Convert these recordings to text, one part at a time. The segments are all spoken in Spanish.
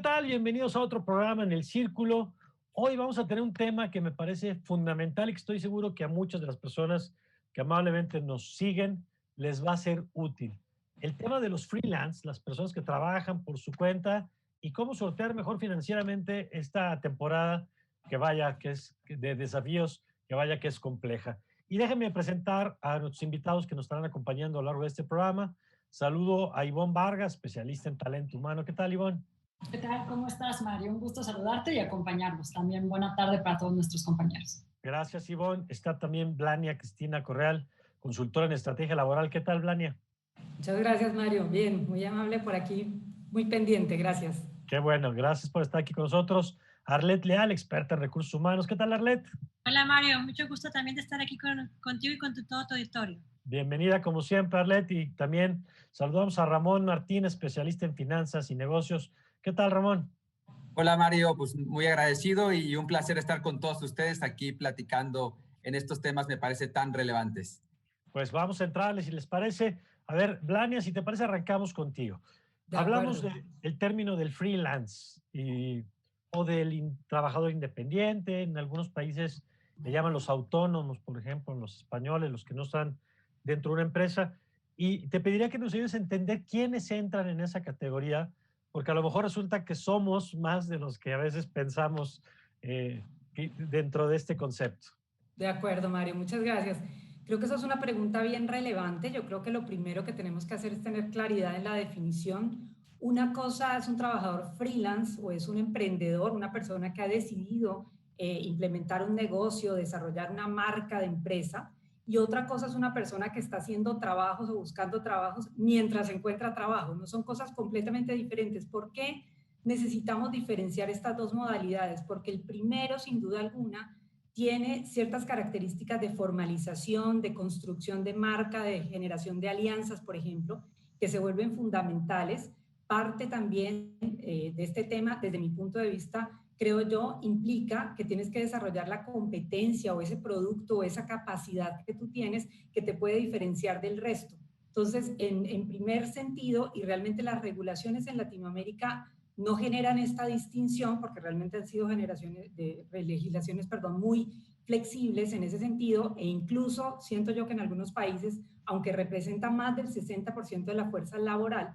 tal? Bienvenidos a otro programa en El Círculo. Hoy vamos a tener un tema que me parece fundamental y que estoy seguro que a muchas de las personas que amablemente nos siguen les va a ser útil. El tema de los freelance, las personas que trabajan por su cuenta y cómo sortear mejor financieramente esta temporada que vaya, que es de desafíos, que vaya que es compleja. Y déjenme presentar a nuestros invitados que nos estarán acompañando a lo largo de este programa. Saludo a Ivonne Vargas, especialista en talento humano. ¿Qué tal, Ivonne? ¿Qué tal? ¿Cómo estás, Mario? Un gusto saludarte y acompañarnos. También buena tarde para todos nuestros compañeros. Gracias, Ivonne. Está también Blania Cristina Correal, consultora en estrategia laboral. ¿Qué tal, Blania? Muchas gracias, Mario. Bien, muy amable por aquí, muy pendiente, gracias. Qué bueno, gracias por estar aquí con nosotros. Arlet Leal, experta en recursos humanos. ¿Qué tal, Arlet? Hola, Mario. Mucho gusto también de estar aquí contigo y con todo tu auditorio. Bienvenida, como siempre, Arlet. Y también saludamos a Ramón Martín, especialista en finanzas y negocios. ¿Qué tal, Ramón? Hola, Mario. Pues muy agradecido y un placer estar con todos ustedes aquí platicando en estos temas, me parece tan relevantes. Pues vamos a entrarles, si les parece. A ver, Blania, si te parece, arrancamos contigo. Hablamos del término del freelance o del trabajador independiente. En algunos países le llaman los autónomos, por ejemplo, los españoles, los que no están dentro de una empresa. Y te pediría que nos ayudes a entender quiénes entran en esa categoría, porque a lo mejor resulta que somos más de los que a veces pensamos dentro de este concepto. De acuerdo, Mario, muchas gracias. Creo que esa es una pregunta bien relevante. Yo creo que lo primero que tenemos que hacer es tener claridad en la definición. Una cosa es un trabajador freelance o es un emprendedor, una persona que ha decidido implementar un negocio, desarrollar una marca de empresa. Y otra cosa es una persona que está haciendo trabajos o buscando trabajos mientras encuentra trabajo. No son cosas completamente diferentes. ¿Por qué necesitamos diferenciar estas dos modalidades? Porque el primero, sin duda alguna, tiene ciertas características de formalización, de construcción de marca, de generación de alianzas, por ejemplo, que se vuelven fundamentales. Parte también de este tema, desde mi punto de vista, creo yo, implica que tienes que desarrollar la competencia o ese producto o esa capacidad que tú tienes que te puede diferenciar del resto. Entonces, en primer sentido, y realmente las regulaciones en Latinoamérica no generan esta distinción porque realmente han sido legislaciones muy flexibles en ese sentido, e incluso siento yo que en algunos países, aunque representa más del 60% de la fuerza laboral,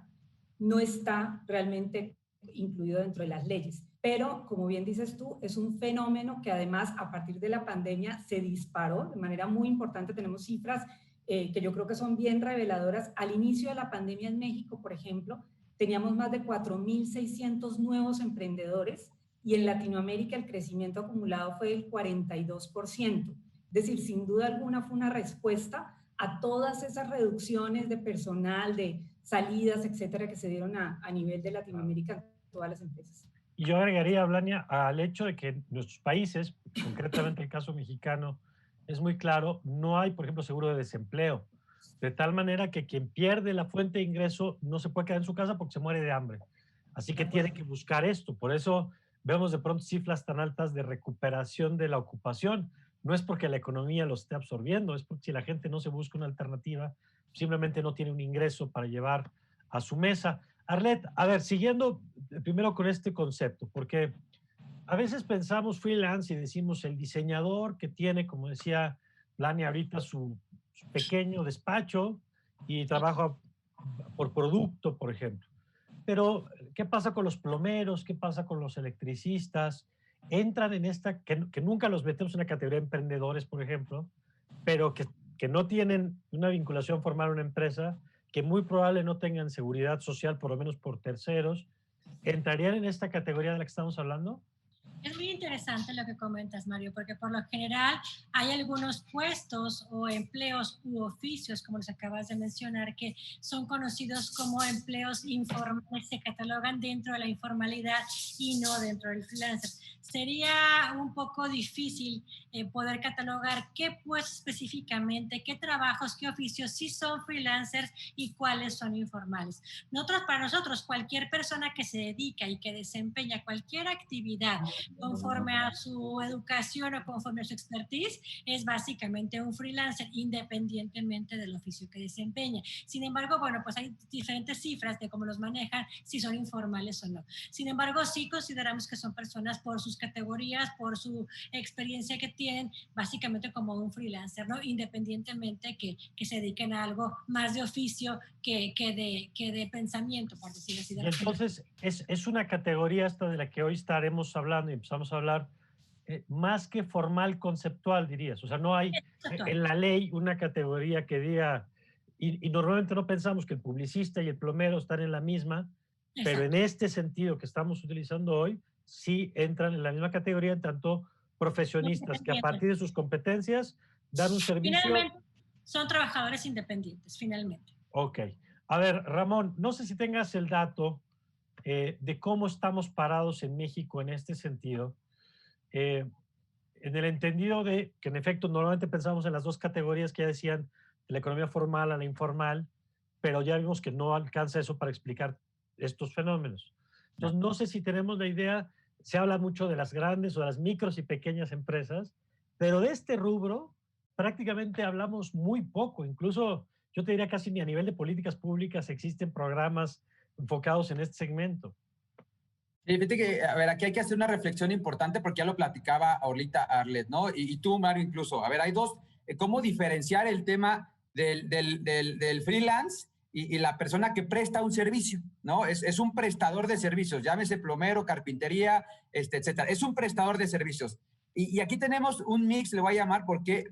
no está realmente incluido dentro de las leyes. Pero, como bien dices tú, es un fenómeno que además a partir de la pandemia se disparó de manera muy importante. Tenemos cifras que yo creo que son bien reveladoras. Al inicio de la pandemia en México, por ejemplo, teníamos más de 4.600 nuevos emprendedores y en Latinoamérica el crecimiento acumulado fue del 42%. Es decir, sin duda alguna fue una respuesta a todas esas reducciones de personal, de salidas, etcétera, que se dieron a nivel de Latinoamérica en todas las empresas. Y yo agregaría, Blania, al hecho de que en nuestros países, concretamente el caso mexicano, es muy claro, no hay, por ejemplo, seguro de desempleo. De tal manera que quien pierde la fuente de ingreso no se puede quedar en su casa porque se muere de hambre. Así que tiene que buscar esto. Por eso vemos de pronto cifras tan altas de recuperación de la ocupación. No es porque la economía lo esté absorbiendo, es porque si la gente no se busca una alternativa, simplemente no tiene un ingreso para llevar a su mesa. Arlet, a ver, siguiendo primero con este concepto, porque a veces pensamos freelance y decimos el diseñador que tiene, como decía Lani ahorita, su pequeño despacho y trabaja por producto, por ejemplo. Pero, ¿qué pasa con los plomeros? ¿Qué pasa con los electricistas? Entran en esta, que nunca los metemos en la categoría de emprendedores, por ejemplo, pero que no tienen una vinculación formal a una empresa, que muy probable no tengan seguridad social, por lo menos por terceros. ¿Entrarían en esta categoría de la que estamos hablando? Es muy interesante lo que comentas, Mario, porque por lo general hay algunos puestos o empleos u oficios, como los acabas de mencionar, que son conocidos como empleos informales, se catalogan dentro de la informalidad y no dentro del freelancer. Sería un poco difícil poder catalogar qué puestos específicamente, qué trabajos, qué oficios sí son freelancers y cuáles son informales. Para nosotros, cualquier persona que se dedica y que desempeña cualquier actividad conforme a su educación o conforme a su expertise, es básicamente un freelancer, independientemente del oficio que desempeña. Sin embargo, bueno, pues hay diferentes cifras de cómo los manejan, si son informales o no. Sin embargo, sí consideramos que son personas por sus categorías, por su experiencia que tienen, básicamente como un freelancer, ¿no? Independientemente que se dediquen a algo más de oficio que de pensamiento, por decirlo así. Y entonces es una categoría esta de la que hoy estaremos hablando y empezamos a hablar, más que formal conceptual, dirías. O sea, no hay en la ley una categoría que diga, y normalmente no pensamos que el publicista y el plomero están en la misma, Exacto. pero en este sentido que estamos utilizando hoy, sí entran en la misma categoría, en tanto profesionistas que a partir de sus competencias dan un servicio. Finalmente, son trabajadores independientes, finalmente. Ok. A ver, Ramón, no sé si tengas el dato de cómo estamos parados en México en este sentido, en el entendido de que en efecto normalmente pensamos en las dos categorías que ya decían, de la economía formal a la informal, pero ya vimos que no alcanza eso para explicar estos fenómenos. Entonces, no sé si tenemos la idea, se habla mucho de las grandes o de las micros y pequeñas empresas, pero de este rubro prácticamente hablamos muy poco, incluso yo te diría casi ni a nivel de políticas públicas existen programas enfocados en este segmento. Sí, fíjate que, a ver, aquí hay que hacer una reflexión importante porque ya lo platicaba ahorita Arlet, ¿no? Y tú, Mario, incluso. A ver, hay dos, cómo diferenciar el tema del freelance y la persona que presta un servicio, ¿no? Es un prestador de servicios, llámese plomero, carpintería, etcétera. Es un prestador de servicios. Y aquí tenemos un mix, le voy a llamar, porque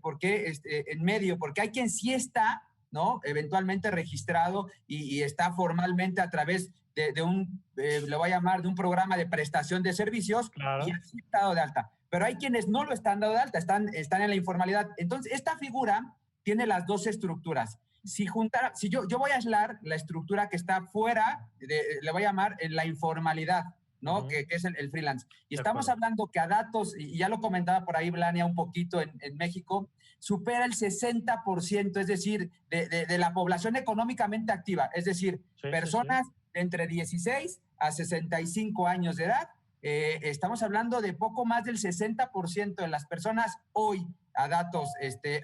en medio, porque hay quien sí está, ¿no? Eventualmente registrado y está formalmente a través de un, le voy a llamar, de un programa de prestación de servicios, claro, y así está dado de alta. Pero hay quienes no lo están dado de alta, están en la informalidad. Entonces, esta figura tiene las dos estructuras. Si yo voy a aislar la estructura que está fuera, le voy a llamar la informalidad, ¿no? Que es el freelance. Y estamos hablando que a datos, y ya lo comentaba por ahí Blania un poquito en México, supera el 60%, es decir, de la población económicamente activa, es decir, personas entre 16 a 65 años de edad. Estamos hablando de poco más del 60% de las personas hoy, a datos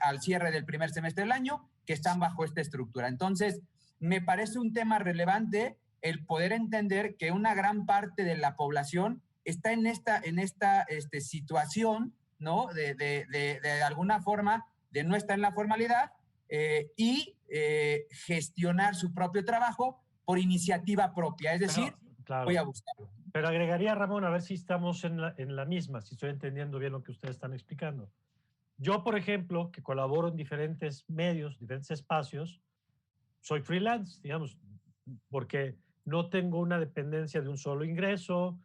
al cierre del primer semestre del año, que están bajo esta estructura. Entonces, me parece un tema relevante el poder entender que una gran parte de la población está en esta situación, ¿no? De alguna forma, de no estar en la formalidad y gestionar su propio trabajo por iniciativa propia. Es decir, claro, voy a buscarlo. Pero agregaría, Ramón, a ver si estamos en la misma, si estoy entendiendo bien lo que ustedes están explicando. Yo, por ejemplo, que colaboro en diferentes medios, diferentes espacios, soy freelance, digamos, porque no tengo una dependencia de un solo ingreso,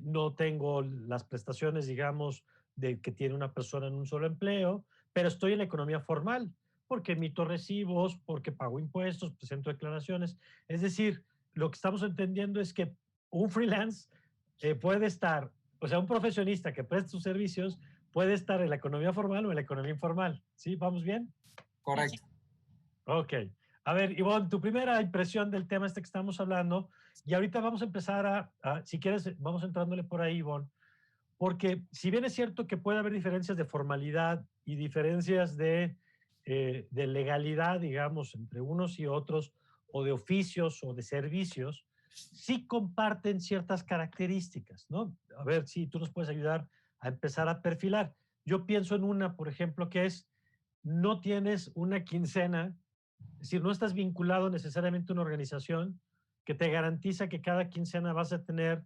no tengo las prestaciones, digamos, de que tiene una persona en un solo empleo, pero estoy en la economía formal, porque emito recibos, porque pago impuestos, presento declaraciones. Es decir, lo que estamos entendiendo es que un freelance puede estar, o sea, un profesionista que presta sus servicios puede estar en la economía formal o en la economía informal. ¿Sí? ¿Vamos bien? Correcto. Ok. A ver, Ivonne, tu primera impresión del tema que estamos hablando, y ahorita vamos a empezar si quieres, vamos entrándole por ahí, Ivonne, porque si bien es cierto que puede haber diferencias de formalidad y diferencias de legalidad, digamos, entre unos y otros, o de oficios o de servicios, sí comparten ciertas características, ¿no? A ver si tú nos puedes ayudar a empezar a perfilar. Yo pienso en una, por ejemplo, que es, no tienes una quincena, es decir, no estás vinculado necesariamente a una organización que te garantiza que cada quincena vas a tener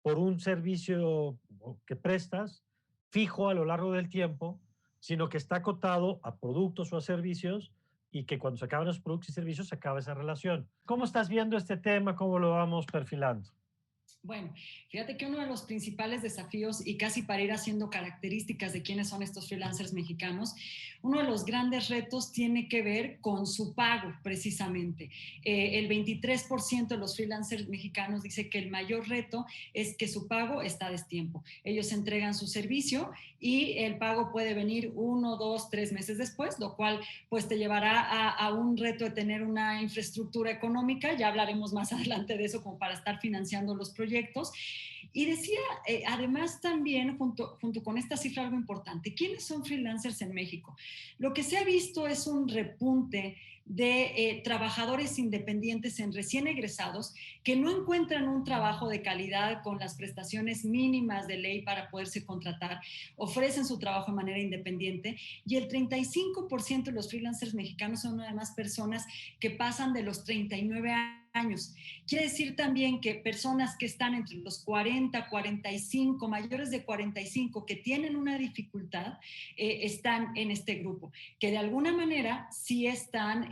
por un servicio que prestas fijo a lo largo del tiempo, sino que está acotado a productos o a servicios y que cuando se acaban los productos y servicios se acaba esa relación. ¿Cómo estás viendo este tema? ¿Cómo lo vamos perfilando? Bueno, fíjate que uno de los principales desafíos, y casi para ir haciendo características de quiénes son estos freelancers mexicanos, uno de los grandes retos tiene que ver con su pago, precisamente. El 23% de los freelancers mexicanos dice que el mayor reto es que su pago está a destiempo. Ellos entregan su servicio y el pago puede venir 1, 2, 3 meses después, lo cual pues te llevará a un reto de tener una infraestructura económica. Ya hablaremos más adelante de eso como para estar financiando los proyectos. Y decía, además también, junto con esta cifra algo importante, ¿quiénes son freelancers en México? Lo que se ha visto es un repunte de trabajadores independientes en recién egresados que no encuentran un trabajo de calidad con las prestaciones mínimas de ley para poderse contratar, ofrecen su trabajo de manera independiente, y el 35% de los freelancers mexicanos son además personas que pasan de los 39 años. Quiere decir también que personas que están entre los 40, 45, mayores de 45, que tienen una dificultad, están en este grupo, que de alguna manera sí están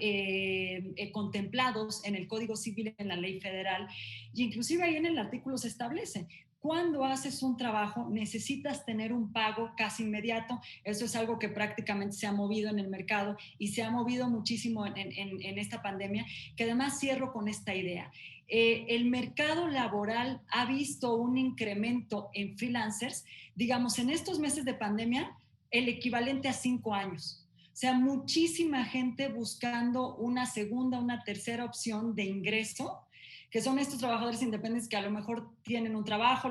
contemplados en el Código Civil, en la ley federal, y inclusive ahí en el artículo se establece: cuando haces un trabajo necesitas tener un pago casi inmediato. Eso es algo que prácticamente se ha movido en el mercado y se ha movido muchísimo en esta pandemia, que además cierro con esta idea. El mercado laboral ha visto un incremento en freelancers, digamos, en estos meses de pandemia, el equivalente a 5 años. O sea, muchísima gente buscando una segunda, una tercera opción de ingreso, que son estos trabajadores independientes que a lo mejor tienen un trabajo,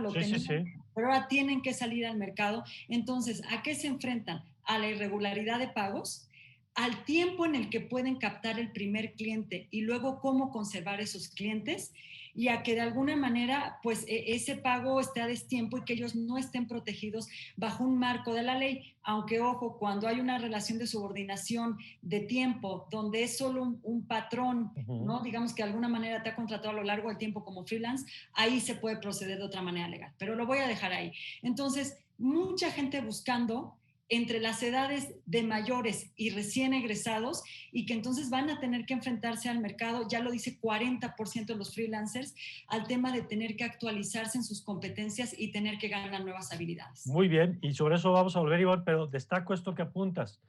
pero ahora tienen que salir al mercado. Entonces, ¿a qué se enfrentan? A la irregularidad de pagos, al tiempo en el que pueden captar el primer cliente y luego cómo conservar esos clientes, y a que de alguna manera pues ese pago esté a destiempo y que ellos no estén protegidos bajo un marco de la ley. Aunque, ojo, cuando hay una relación de subordinación de tiempo donde es solo un patrón, ¿no? Digamos que de alguna manera te ha contratado a lo largo del tiempo como freelance, ahí se puede proceder de otra manera legal, pero lo voy a dejar ahí. Entonces, mucha gente buscando entre las edades de mayores y recién egresados, y que entonces van a tener que enfrentarse al mercado, ya lo dice 40% de los freelancers, al tema de tener que actualizarse en sus competencias y tener que ganar nuevas habilidades. Muy bien, y sobre eso vamos a volver, Ivonne, pero destaco esto que apuntas.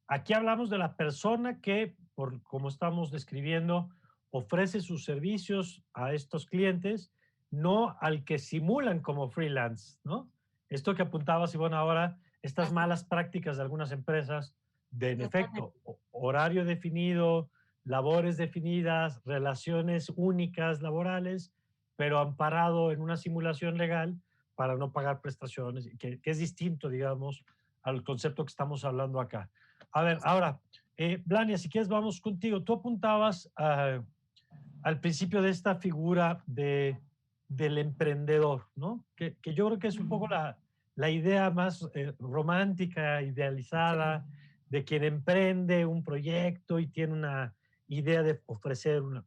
Aquí hablamos de la persona que, por como estamos describiendo, ofrece sus servicios a estos clientes, no al que simulan como freelance, ¿no? Esto que apuntabas, Ivonne, ahora, estas malas prácticas de algunas empresas, de en efecto, horario definido, labores definidas, relaciones únicas laborales, pero amparado en una simulación legal para no pagar prestaciones, que es distinto, digamos, al concepto que estamos hablando acá. A ver, ahora, Blania, si quieres vamos contigo. Tú apuntabas al principio de esta figura del emprendedor, ¿no? Que yo creo que es un poco la idea más romántica, idealizada, de quien emprende un proyecto y tiene una idea de ofrecer una...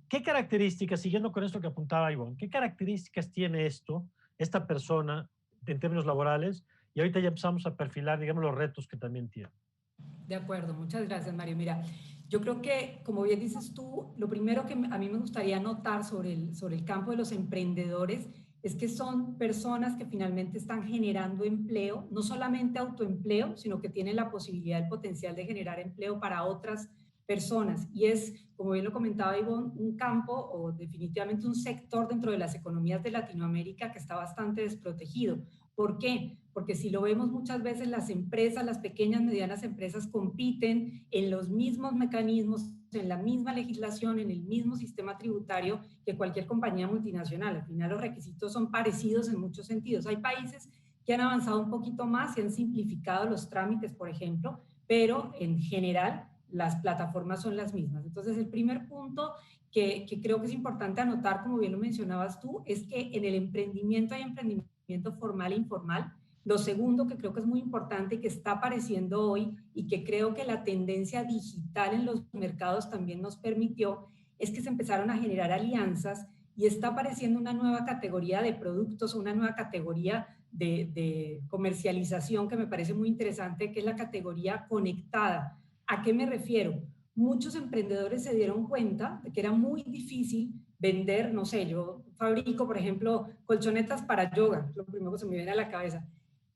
¿Qué características, siguiendo con esto que apuntaba Ivonne, qué características tiene esta persona en términos laborales? Y ahorita ya empezamos a perfilar, digamos, los retos que también tiene. De acuerdo, muchas gracias, Mario. Mira, yo creo que, como bien dices tú, lo primero que a mí me gustaría notar sobre el campo de los emprendedores es que son personas que finalmente están generando empleo, no solamente autoempleo, sino que tienen la posibilidad, el potencial de generar empleo para otras personas. Y es, como bien lo comentaba Ivonne, un campo o definitivamente un sector dentro de las economías de Latinoamérica que está bastante desprotegido. ¿Por qué? Porque si lo vemos muchas veces, las empresas, las pequeñas, medianas empresas compiten en los mismos mecanismos, en la misma legislación, en el mismo sistema tributario que cualquier compañía multinacional. Al final los requisitos son parecidos en muchos sentidos. Hay países que han avanzado un poquito más y han simplificado los trámites, por ejemplo, pero en general las plataformas son las mismas. Entonces, el primer punto que creo que es importante anotar, como bien lo mencionabas tú, es que en el emprendimiento hay emprendimiento formal e informal. Lo segundo que creo que es muy importante y que está apareciendo hoy y que creo que la tendencia digital en los mercados también nos permitió, es que se empezaron a generar alianzas y está apareciendo una nueva categoría de productos, una nueva categoría de comercialización que me parece muy interesante, que es la categoría conectada. ¿A qué me refiero? Muchos emprendedores se dieron cuenta de que era muy difícil vender, no sé, yo fabrico, por ejemplo, colchonetas para yoga, lo primero que se me viene a la cabeza.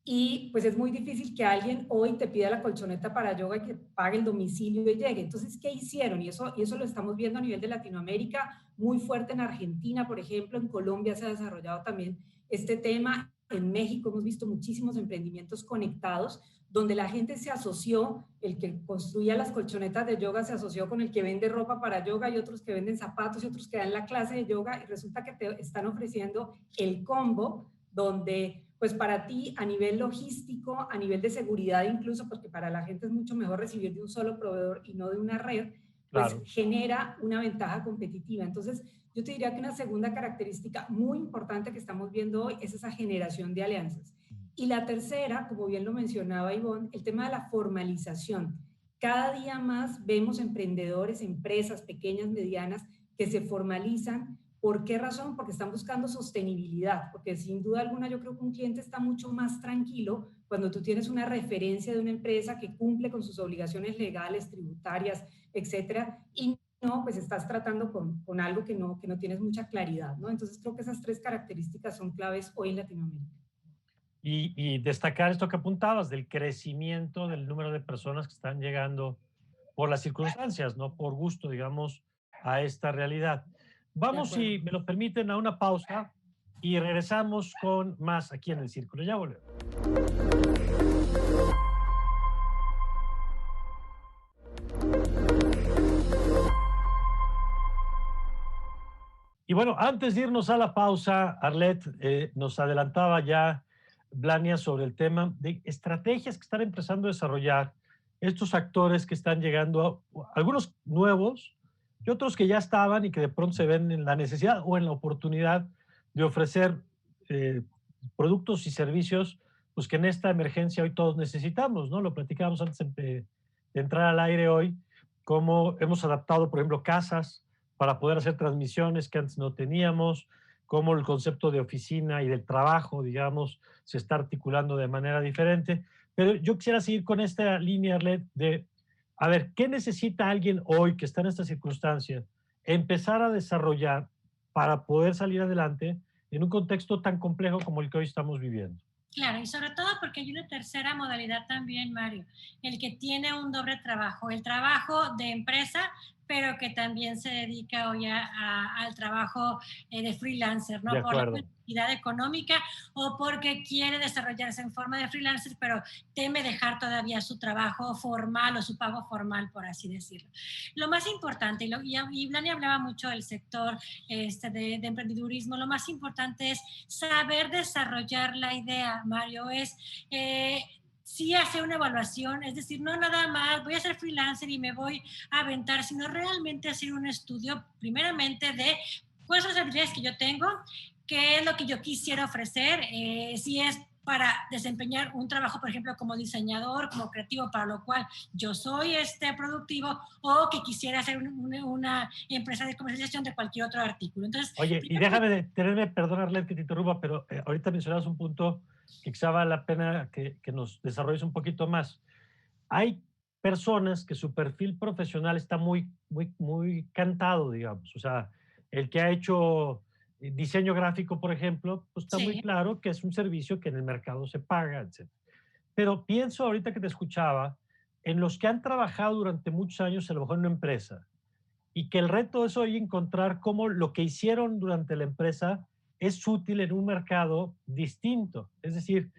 Y pues es muy difícil que alguien hoy te pida la colchoneta para yoga y que pague el domicilio y llegue. Entonces, ¿qué hicieron? Y eso lo estamos viendo a nivel de Latinoamérica, muy fuerte en Argentina, por ejemplo, en Colombia se ha desarrollado también este tema. En México hemos visto muchísimos emprendimientos conectados, donde la gente se asoció, el que construía las colchonetas de yoga se asoció con el que vende ropa para yoga y otros que venden zapatos y otros que dan la clase de yoga y resulta que te están ofreciendo el combo donde pues para ti a nivel logístico, a nivel de seguridad incluso, porque para la gente es mucho mejor recibir de un solo proveedor y no de una red, pues Claro. genera una ventaja competitiva. Entonces, yo te diría que una segunda característica muy importante que estamos viendo hoy es esa generación de alianzas. Y la tercera, como bien lo mencionaba Ivonne, el tema de la formalización. Cada día más vemos emprendedores, empresas pequeñas, medianas, que se formalizan. ¿Por qué razón? Porque están buscando sostenibilidad, porque sin duda alguna yo creo que un cliente está mucho más tranquilo cuando tú tienes una referencia de una empresa que cumple con sus obligaciones legales, tributarias, etcétera, y no, pues estás tratando con algo que no tienes mucha claridad, ¿no? Entonces creo que esas tres características son claves hoy en Latinoamérica. Y destacar esto que apuntabas, del crecimiento del número de personas que están llegando por las circunstancias, no por gusto, digamos, a esta realidad. De Vamos, acuerdo. si me lo permiten, a una pausa y regresamos con más aquí en el Círculo. Ya volvemos. Y bueno, antes de irnos a la pausa, Arlet, nos adelantaba ya Blania sobre el tema de estrategias que están empezando a desarrollar estos actores que están llegando, algunos nuevos y otros que ya estaban y que de pronto se ven en la necesidad o en la oportunidad de ofrecer eh, productos y servicios pues que en esta emergencia hoy todos necesitamos, ¿no? Lo platicábamos antes de entrar al aire hoy, cómo hemos adaptado, por ejemplo, casas para poder hacer transmisiones que antes no teníamos, cómo el concepto de oficina y del trabajo, digamos, se está articulando de manera diferente. Pero yo quisiera seguir con esta línea, Arlet, de, a ver, ¿qué necesita alguien hoy que está en esta circunstancia? Empezar a desarrollar para poder salir adelante en un contexto tan complejo como el que hoy estamos viviendo. Claro, y sobre todo porque hay una tercera modalidad también, Mario, el que tiene un doble trabajo, el trabajo de empresa, pero que también se dedica hoy al trabajo de freelancer, De ¿no? Por la acuerdo. necesidad económica o porque quiere desarrollarse en forma de freelancer, pero teme dejar todavía su trabajo formal o su pago formal, por así decirlo. Lo más importante, y Blani hablaba mucho del sector de emprendedurismo, lo más importante es saber desarrollar la idea, Mario, es sí hacer una evaluación, es decir, no nada más voy a ser freelancer y me voy a aventar, sino realmente hacer un estudio, primeramente, de cuáles son las habilidades que yo tengo, qué es lo que yo quisiera ofrecer, si es para desempeñar un trabajo, por ejemplo, como diseñador, como creativo, para lo cual yo soy productivo, o que quisiera hacer una empresa de comercialización de cualquier otro artículo. Entonces, Oye, y primero, déjame tenerme, perdón, Arlet, que te interrumpa, pero ahorita mencionabas un punto que quizá vale la pena que nos desarrolles un poquito más. Hay personas que su perfil profesional está muy cantado, digamos. O sea, el que ha hecho diseño gráfico, por ejemplo, pues está muy sí, claro que es un servicio que en el mercado se paga, etc. Pero pienso ahorita que te escuchaba en los que han trabajado durante muchos años a lo mejor en una empresa y que el reto es hoy encontrar cómo lo que hicieron durante la empresa es útil en un mercado distinto. Es decir,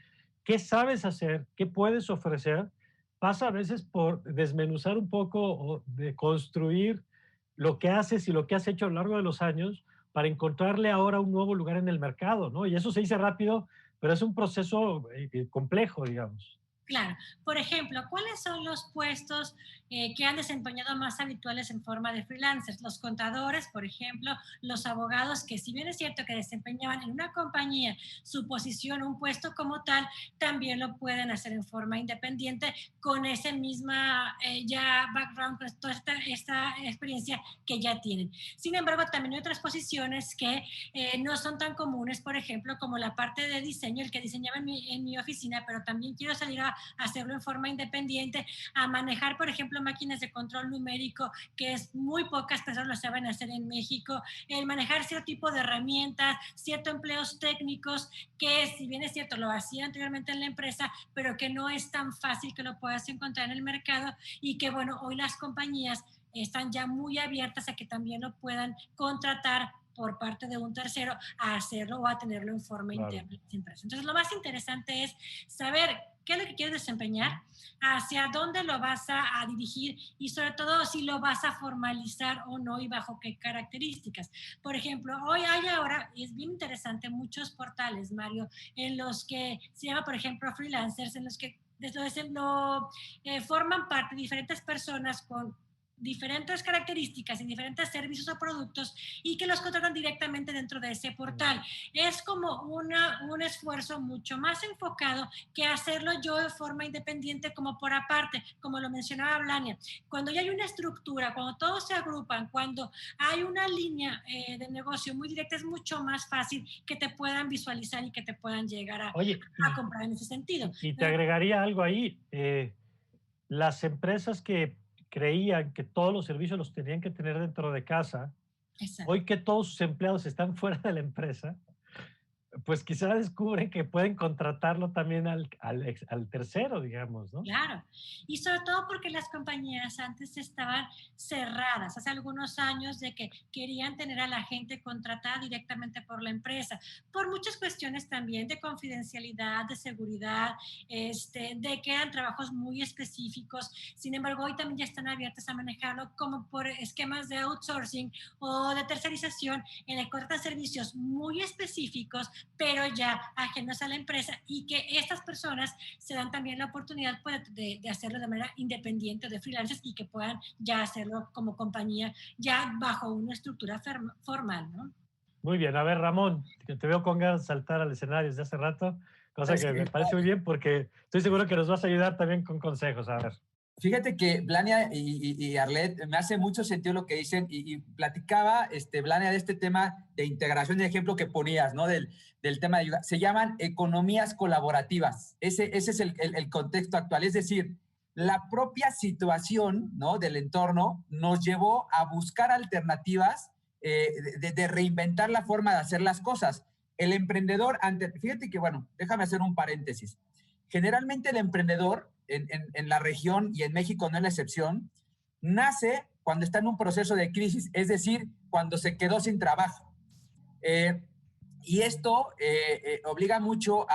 ¿qué sabes hacer? ¿Qué puedes ofrecer? Pasa a veces por desmenuzar un poco o de construir lo que haces y lo que has hecho a lo largo de los años para encontrarle ahora un nuevo lugar en el mercado, ¿no? Y eso se dice rápido, pero es un proceso complejo, digamos. claro. Por ejemplo, ¿cuáles son los puestos que han desempeñado más habituales en forma de freelancers? Los contadores, por ejemplo, los abogados, que si bien es cierto que desempeñaban en una compañía su posición, un puesto como tal, también lo pueden hacer en forma independiente con ese misma ya background, pues, toda esta experiencia que ya tienen. Sin embargo, también hay otras posiciones que no son tan comunes, por ejemplo, como la parte de diseño, el que diseñaba en mi oficina, pero también quiero salir a hacerlo en forma independiente, a manejar, por ejemplo, máquinas de control numérico, que es muy pocas personas lo saben hacer en México, el manejar cierto tipo de herramientas, ciertos empleos técnicos, que si bien es cierto, lo hacía anteriormente en la empresa, pero que no es tan fácil que lo puedas encontrar en el mercado y que, bueno, hoy las compañías están ya muy abiertas a que también lo puedan contratar por parte de un tercero a hacerlo o a tenerlo en forma interna de las empresas. Entonces, lo más interesante es saber qué es lo que quieres desempeñar, hacia dónde lo vas a dirigir y sobre todo si lo vas a formalizar o no y bajo qué características. Por ejemplo, hoy hay ahora, y es bien interesante, muchos portales, Mario, en los que se llama, por ejemplo, freelancers, en los que forman parte diferentes personas con diferentes características y diferentes servicios o productos y que los contratan directamente dentro de ese portal. Es como un esfuerzo mucho más enfocado que hacerlo yo de forma independiente como por aparte, como lo mencionaba Blania. Cuando ya hay una estructura, cuando todos se agrupan, cuando hay una línea de negocio muy directa, es mucho más fácil que te puedan visualizar y que te puedan llegar a comprar en ese sentido. Y te agregaría algo ahí. Las empresas que creían que todos los servicios los tenían que tener dentro de casa, hoy que todos sus empleados están fuera de la empresa, pues quizá descubren que pueden contratarlo también al tercero, digamos, ¿no? Claro, y sobre todo porque las compañías antes estaban cerradas, hace algunos años de que querían tener a la gente contratada directamente por la empresa, por muchas cuestiones también de confidencialidad, de seguridad, de que eran trabajos muy específicos. Sin embargo, hoy también ya están abiertas a manejarlo como por esquemas de outsourcing o de tercerización, en el que contratan servicios muy específicos, pero ya ajenos a la empresa, y que estas personas se dan también la oportunidad de hacerlo de manera independiente, de freelancers, y que puedan ya hacerlo como compañía, ya bajo una estructura formal, ¿no? Muy bien, a ver, Ramón, que te veo con ganas de saltar al escenario desde hace rato, cosa que me parece muy bien porque estoy seguro que nos vas a ayudar también con consejos. A ver. Fíjate que Blania y Arlet, me hace mucho sentido lo que dicen y platicaba Blania de este tema de integración, de ejemplo que ponías, ¿no? Del tema de ayuda. Se llaman economías colaborativas. Ese es el contexto actual. Es decir, la propia situación, ¿no?, del entorno nos llevó a buscar alternativas de reinventar la forma de hacer las cosas. El emprendedor, fíjate que, bueno, déjame hacer un paréntesis. Generalmente el emprendedor en la región, y en México no es la excepción, nace cuando está en un proceso de crisis, es decir, cuando se quedó sin trabajo. Y esto obliga mucho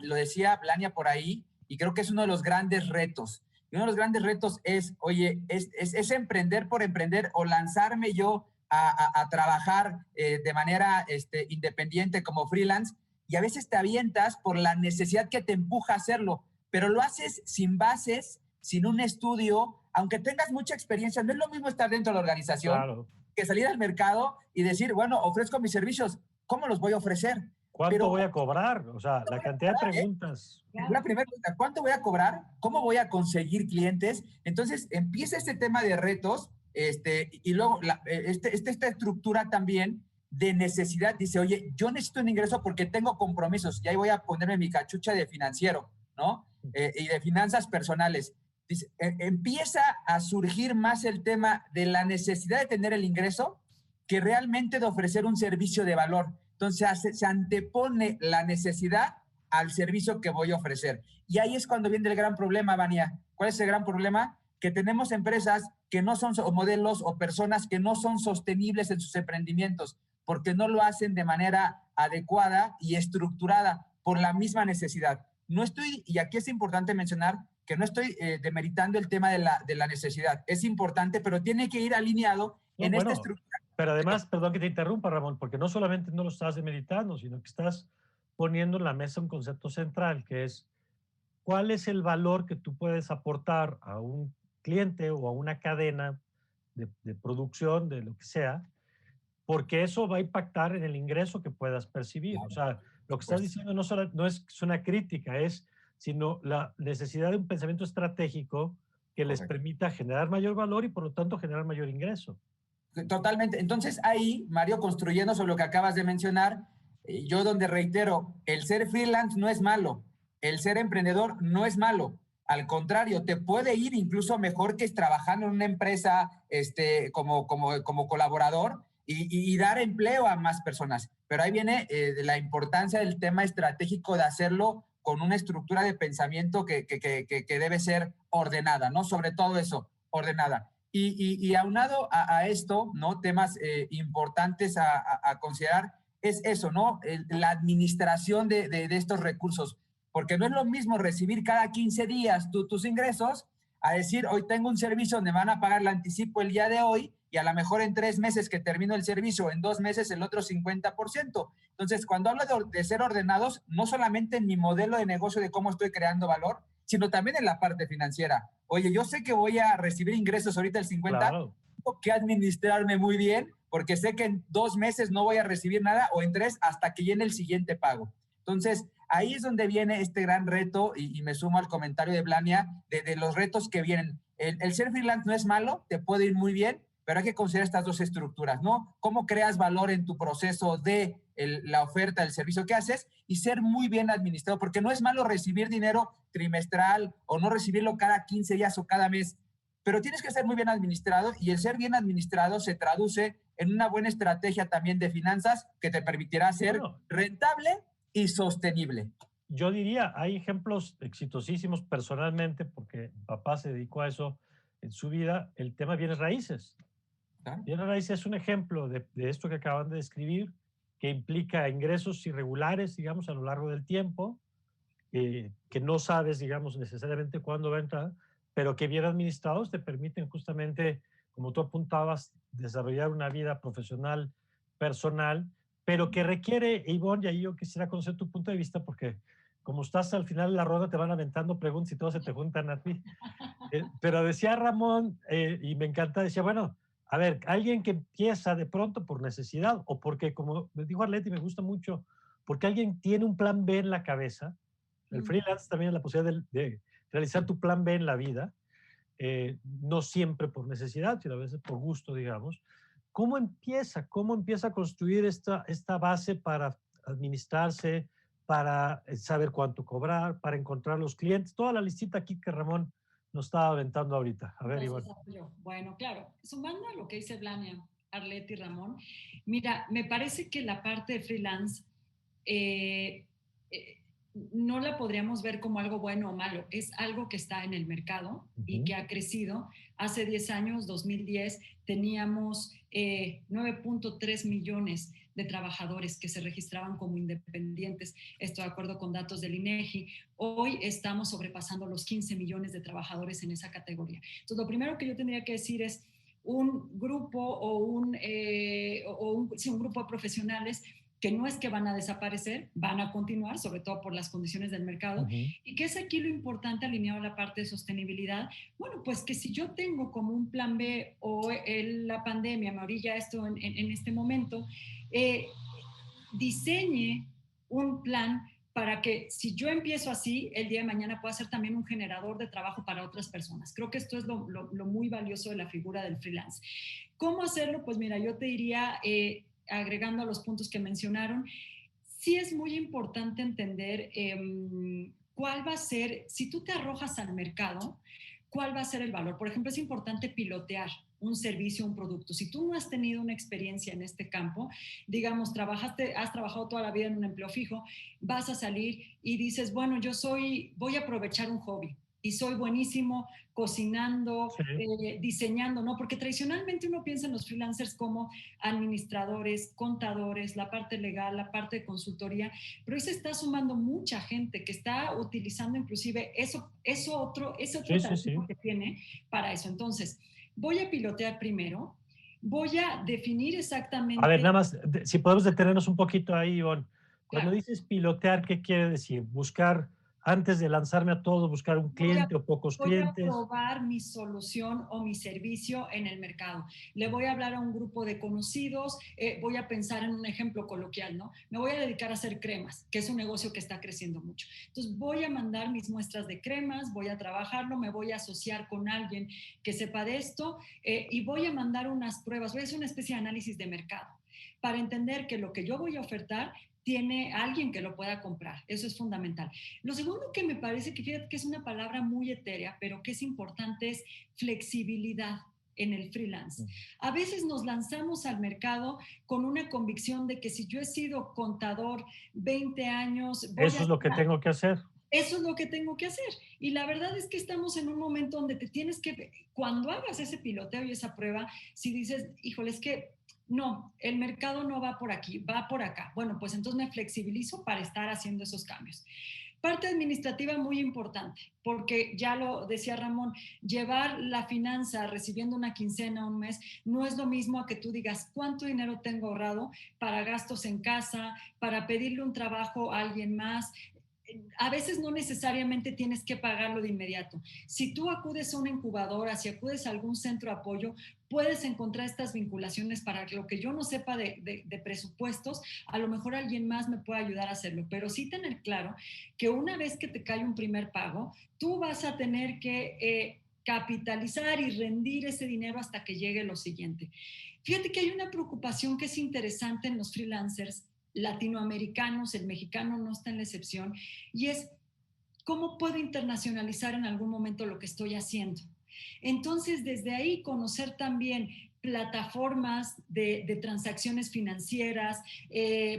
lo decía Blania por ahí, y creo que es uno de los grandes retos. Y uno de los grandes retos es, oye, es emprender por emprender o lanzarme yo a trabajar de manera independiente como freelance, y a veces te avientas por la necesidad que te empuja a hacerlo, pero lo haces sin bases, sin un estudio, aunque tengas mucha experiencia. No es lo mismo estar dentro de la organización que salir al mercado y decir, bueno, ofrezco mis servicios, ¿cómo los voy a ofrecer? ¿Cuánto voy a cobrar? O sea, la cantidad de preguntas. La primera pregunta, ¿cuánto voy a cobrar? ¿Cómo voy a conseguir clientes? Entonces, empieza este tema de retos, y luego esta estructura también de necesidad. Dice, oye, yo necesito un ingreso porque tengo compromisos, y ahí voy a ponerme mi cachucha de financiero, ¿no? Y de finanzas personales. Dice, empieza a surgir más el tema de la necesidad de tener el ingreso que realmente de ofrecer un servicio de valor. Entonces se antepone la necesidad al servicio que voy a ofrecer. Y ahí es cuando viene el gran problema, Vania. ¿Cuál es el gran problema? Que tenemos empresas que no son, o modelos o personas que no son sostenibles en sus emprendimientos, porque no lo hacen de manera adecuada y estructurada por la misma necesidad. No estoy, y aquí es importante mencionar que no estoy demeritando el tema de la necesidad. Es importante, pero tiene que ir alineado esta estructura. Pero además, perdón que te interrumpa, Ramón, porque no solamente no lo estás demeritando, sino que estás poniendo en la mesa un concepto central, que es cuál es el valor que tú puedes aportar a un cliente o a una cadena de producción, de lo que sea, porque eso va a impactar en el ingreso que puedas percibir. Claro. O sea, lo que estás diciendo no es una crítica, sino la necesidad de un pensamiento estratégico que les permita generar mayor valor y por lo tanto generar mayor ingreso. Totalmente. Entonces ahí, Mario, construyendo sobre lo que acabas de mencionar, yo donde reitero, el ser freelance no es malo, el ser emprendedor no es malo. Al contrario, te puede ir incluso mejor que trabajando en una empresa como colaborador y dar empleo a más personas. Pero ahí viene la importancia del tema estratégico de hacerlo con una estructura de pensamiento que debe ser ordenada, ¿no? Sobre todo eso, ordenada. Y aunado a esto, ¿no? Temas importantes a considerar es eso, ¿no? La administración de estos recursos, porque no es lo mismo recibir cada 15 días tus ingresos a decir, hoy tengo un servicio donde me van a pagar el anticipo el día de hoy y a lo mejor en 3 meses que termino el servicio, en 2 meses el otro 50%. Entonces, cuando hablo de ser ordenados, no solamente en mi modelo de negocio de cómo estoy creando valor, sino también en la parte financiera. Oye, yo sé que voy a recibir ingresos ahorita el 50, Claro. tengo que administrarme muy bien porque sé que en 2 meses no voy a recibir nada o en 3 hasta que llene el siguiente pago. Entonces, ahí es donde viene este gran reto y me sumo al comentario de Blania de los retos que vienen. El ser freelance no es malo, te puede ir muy bien, pero hay que considerar estas dos estructuras, ¿no? Cómo creas valor en tu proceso de la oferta del servicio que haces y ser muy bien administrado, porque no es malo recibir dinero trimestral o no recibirlo cada 15 días o cada mes, pero tienes que ser muy bien administrado y el ser bien administrado se traduce en una buena estrategia también de finanzas que te permitirá ser rentable y sostenible. Yo diría, hay ejemplos exitosísimos personalmente, porque mi papá se dedicó a eso en su vida, el tema de bienes raíces. ¿Ah? Bienes raíces es un ejemplo de esto que acaban de describir, que implica ingresos irregulares, digamos, a lo largo del tiempo, que no sabes, digamos, necesariamente cuándo va a entrar, pero que bien administrados te permiten justamente, como tú apuntabas, desarrollar una vida profesional, personal, pero que requiere, Ivonne, y ahí yo quisiera conocer tu punto de vista, porque como estás al final de la ronda, te van aventando preguntas y todos se te juntan a ti. Pero decía Ramón, y me encanta, decía, bueno, a ver, alguien que empieza de pronto por necesidad o porque, como me dijo Arlette, y me gusta mucho, porque alguien tiene un plan B en la cabeza. El freelance también es la posibilidad de realizar tu plan B en la vida, no siempre por necesidad, sino a veces por gusto, digamos. ¿Cómo empieza? ¿Cómo empieza a construir esta base para administrarse, para saber cuánto cobrar, para encontrar los clientes? Toda la listita aquí que Ramón nos estaba aventando ahorita. A ver, Iván. Bueno, claro, sumando a lo que dice Blania, Arlette y Ramón, mira, me parece que la parte de freelance no la podríamos ver como algo bueno o malo, es algo que está en el mercado y que ha crecido. Hace 10 años, 2010, teníamos 9.3 millones de trabajadores que se registraban como independientes, esto de acuerdo con datos del INEGI. Hoy estamos sobrepasando los 15 millones de trabajadores en esa categoría. Entonces, lo primero que yo tendría que decir es un grupo o un grupo de profesionales que no es que van a desaparecer, van a continuar, sobre todo por las condiciones del mercado. Y que es aquí lo importante alineado a la parte de sostenibilidad. Bueno, pues que si yo tengo como un plan B o la pandemia me orilla esto en este momento, diseñe un plan para que si yo empiezo así, el día de mañana pueda ser también un generador de trabajo para otras personas. Creo que esto es lo muy valioso de la figura del freelance. ¿Cómo hacerlo? Pues mira, yo te diría, agregando a los puntos que mencionaron, sí es muy importante entender cuál va a ser, si tú te arrojas al mercado, cuál va a ser el valor. Por ejemplo, es importante pilotear un servicio, un producto. Si tú no has tenido una experiencia en este campo, digamos, has trabajado toda la vida en un empleo fijo, vas a salir y dices, bueno, voy a aprovechar un hobby y soy buenísimo cocinando, diseñando, ¿no? Porque tradicionalmente uno piensa en los freelancers como administradores, contadores, la parte legal, la parte de consultoría, pero ahí se está sumando mucha gente que está utilizando inclusive ese otro trabajo que tiene para eso. Entonces, voy a pilotear primero, voy a definir exactamente... A ver, nada más, si podemos detenernos un poquito ahí, Ivonne. Cuando dices pilotear, ¿qué quiere decir? Buscar, antes de lanzarme a todo, buscar un cliente o pocos clientes. Voy a probar mi solución o mi servicio en el mercado. Le voy a hablar a un grupo de conocidos, voy a pensar en un ejemplo coloquial, ¿no? Me voy a dedicar a hacer cremas, que es un negocio que está creciendo mucho. Entonces voy a mandar mis muestras de cremas, voy a trabajarlo, me voy a asociar con alguien que sepa de esto y voy a mandar unas pruebas, voy a hacer una especie de análisis de mercado para entender que lo que yo voy a ofertar tiene alguien que lo pueda comprar. Eso es fundamental. Lo segundo que me parece que es una palabra muy etérea, pero que es importante es flexibilidad en el freelance. A veces nos lanzamos al mercado con una convicción de que si yo he sido contador 20 años... Eso es lo que tengo que hacer. Eso es lo que tengo que hacer. Y la verdad es que estamos en un momento donde te tienes que, cuando hagas ese piloteo y esa prueba, si dices, híjole, es que no, el mercado no va por aquí, va por acá. Bueno, pues entonces me flexibilizo para estar haciendo esos cambios. Parte administrativa muy importante, porque ya lo decía Ramón, llevar la finanza recibiendo una quincena, un mes, no es lo mismo a que tú digas cuánto dinero tengo ahorrado para gastos en casa, para pedirle un trabajo a alguien más. A veces no necesariamente tienes que pagarlo de inmediato. Si tú acudes a una incubadora, si acudes a algún centro de apoyo, puedes encontrar estas vinculaciones para que lo que yo no sepa de presupuestos, a lo mejor alguien más me puede ayudar a hacerlo. Pero sí tener claro que una vez que te cae un primer pago, tú vas a tener que capitalizar y rendir ese dinero hasta que llegue lo siguiente. Fíjate que hay una preocupación que es interesante en los freelancers latinoamericanos, el mexicano no está en la excepción, y es cómo puedo internacionalizar en algún momento lo que estoy haciendo. Entonces, desde ahí conocer también plataformas de transacciones financieras,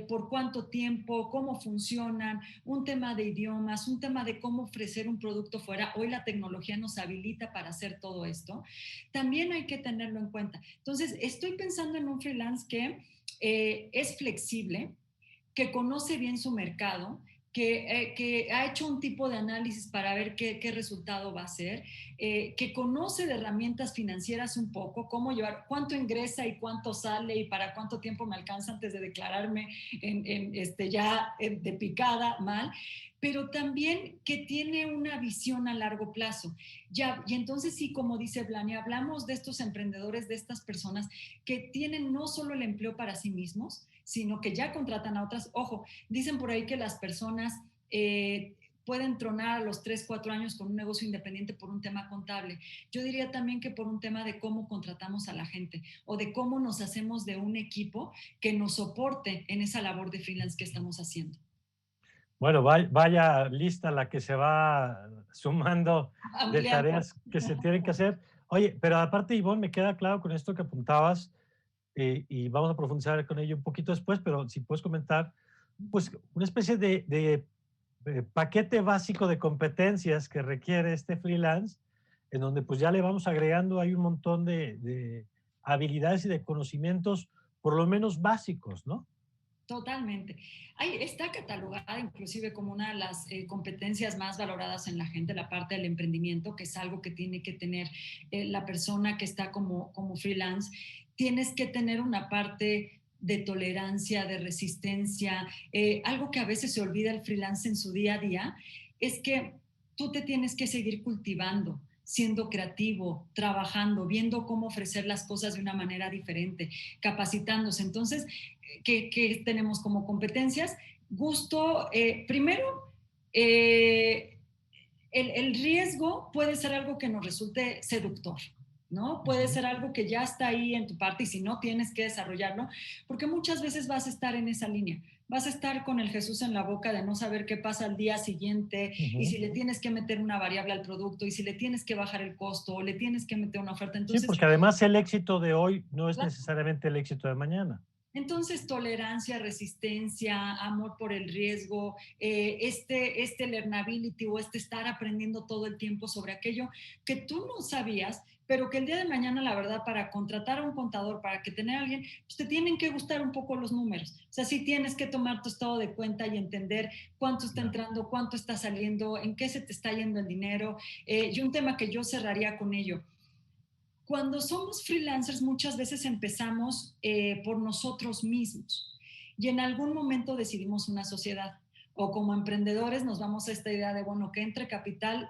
por cuánto tiempo, cómo funcionan, un tema de idiomas, un tema de cómo ofrecer un producto fuera. Hoy la tecnología nos habilita para hacer todo esto. También hay que tenerlo en cuenta. Entonces, estoy pensando en un freelance que es flexible, que conoce bien su mercado, que ha hecho un tipo de análisis para ver qué resultado va a ser, que conoce de herramientas financieras un poco, cómo llevar, cuánto ingresa y cuánto sale y para cuánto tiempo me alcanza antes de declararme de picada mal, pero también que tiene una visión a largo plazo. Ya, y entonces sí, como dice Blania, hablamos de estos emprendedores, de estas personas que tienen no solo el empleo para sí mismos, sino que ya contratan a otras. Ojo, dicen por ahí que las personas pueden tronar a los 3, 4 años con un negocio independiente por un tema contable. Yo diría también que por un tema de cómo contratamos a la gente o de cómo nos hacemos de un equipo que nos soporte en esa labor de freelance que estamos haciendo. Bueno, vaya lista la que se va sumando de tareas que se tienen que hacer. Oye, pero aparte, Ivonne, me queda claro con esto que apuntabas, y vamos a profundizar con ello un poquito después, pero si puedes comentar, pues una especie de paquete básico de competencias que requiere este freelance, en donde pues ya le vamos agregando ahí un montón de habilidades y de conocimientos, por lo menos básicos, ¿no? Totalmente. Está catalogada inclusive como una de las competencias más valoradas en la gente, la parte del emprendimiento, que es algo que tiene que tener la persona que está como freelance. Tienes que tener una parte de tolerancia, de resistencia. Algo que a veces se olvida el freelance en su día a día es que tú te tienes que seguir cultivando, siendo creativo, trabajando, viendo cómo ofrecer las cosas de una manera diferente, capacitándose. Entonces, ¿qué tenemos como competencias? Gusto, primero, el riesgo puede ser algo que nos resulte seductor, ¿no? Puede ser algo que ya está ahí en tu parte y si no tienes que desarrollarlo, porque muchas veces vas a estar en esa línea. Vas a estar con el Jesús en la boca de no saber qué pasa al día siguiente y si le tienes que meter una variable al producto y si le tienes que bajar el costo o le tienes que meter una oferta. Entonces, sí, porque además el éxito de hoy no es necesariamente el éxito de mañana. Entonces, tolerancia, resistencia, amor por el riesgo, este learnability o estar aprendiendo todo el tiempo sobre aquello que tú no sabías, pero que el día de mañana, la verdad, para contratar a un contador, para que tener a alguien, pues te tienen que gustar un poco los números. O sea, sí tienes que tomar tu estado de cuenta y entender cuánto está entrando, cuánto está saliendo, en qué se te está yendo el dinero. Y un tema que yo cerraría con ello. Cuando somos freelancers, muchas veces empezamos por nosotros mismos y en algún momento decidimos una sociedad. O como emprendedores nos vamos a esta idea de, bueno, que entre capital